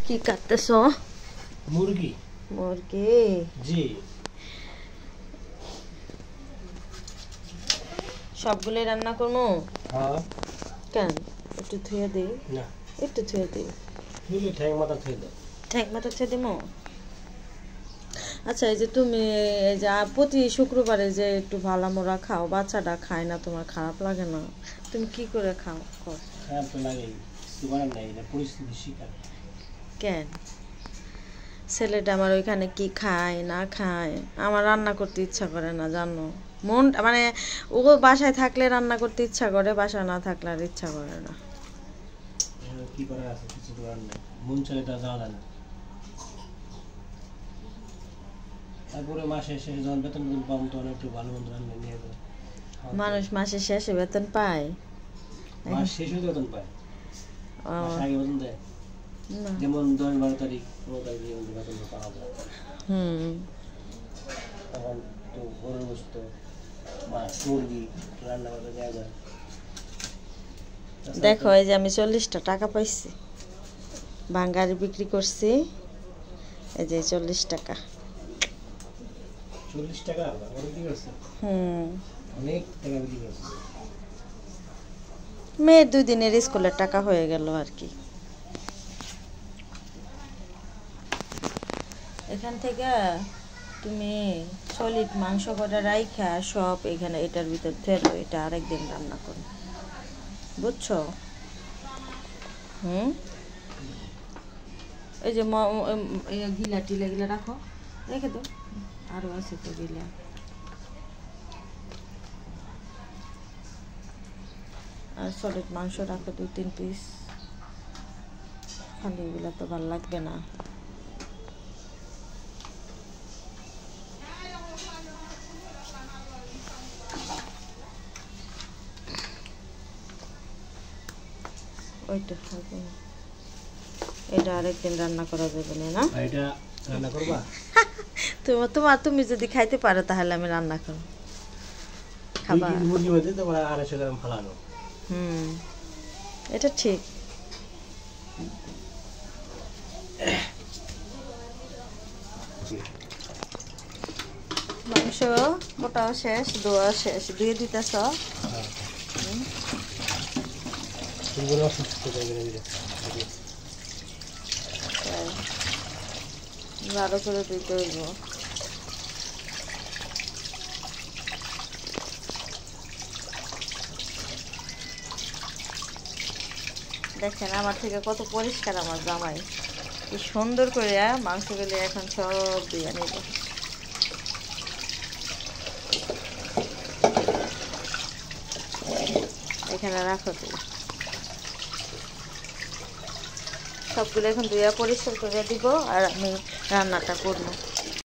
কি কাটতেছো? মুরগি। মুরগি? জি। সবগুলো রান্না করবো? হ্যাঁ। কেন? একটু ধুয়ে দিই। না, একটু ধুয়ে দিই। ধুলে ঠ্যাং মাথা ধুয়ে দাও। ঠ্যাং মাথা ধুয়ে দিমো? আচ্ছা, এই যে তুমি এই যে প্রতি শুক্রবারে যে একটু ভালো মোড়া খাও, বাচ্চাটা খায় না, তোমার খারাপ লাগে না? তুমি কি করে খাও? খারাপ তো লাগেই, কিছু করার নাই, এটা পরিস্থিতি শিকার। কেন? ছেলেটা আমার ওইখানে কি খায় না খায়, আমার রান্না করতে ইচ্ছা করে না, জানো? মন মানে ও বাসায় থাকলে রান্না করতে ইচ্ছা করে, বাসায় না থাকলে আর ইচ্ছা করে না। কি করার আছে, কিছু করার নাই, মন চাইলে তা যাওয়া যায় না। তারপরে মাসে শেষে যখন বেতন পাবো তখন একটু ভালো মন্দ রান্না নিয়ে যাবো। মানুষ মাসের শেষে বেতন পায়? মাস শেষে বেতন পায়, মাস আগে বেতন দেয়। যেমন 10-12 তারিখ 15 তারিখ বেতন পাওয়া যায়। তখন তো গরুর গোশত বা মুরগি রান্না করতে দেওয়া যায়। দেখো, এই যে আমি 40টা টাকা পাইছি, ভাঙ্গারি বিক্রি করছি, এই যে 40 টাকা। 40 টাকা বিক্রি করছে? অনেক টাকা বিক্রি করছে। মেয়ের 2 দিনের স্কুলের টাকা হয়ে গেল আর কি। এখান থেকে তুমি সলিড মাংস কটা রাইখা সব এখানে এটার ভিতর ফেলো, এটা আরেকদিন রান্না করো, বুঝছো? এই যে গিলা টিলা গিলা রাখো, রেখে দাও, আরো আছে তো গিলা। আর সলিড মাংস রাখো 2-3 পিস, খালি এগুলা তো ভালো লাগবে না। ওইটা এটা আরেকদিন রান্না করা যাবে না? এটা রান্না করবা? তুমি যদি খাইতে পারো তাহলে আমি রান্না করব, খাবা? মুরগির মধ্যে তোমার 250 গ্রাম ফালানো। এটা ঠিক। মাংস কোটাও শেষ, দোয়া শেষ, দিয়ে দিতেছ। ভালো করে দিতে হইব। দেখেন আমার থেকে কত পরিষ্কার আমার জামাই, কি সুন্দর করে মাংসগুলি এখন সব দিয়ে নিব। এখানে রাখো, তুমি সবগুলো এখন ধুয়ে পরিষ্কার করে দিব আর আমি রান্নাটা করবো।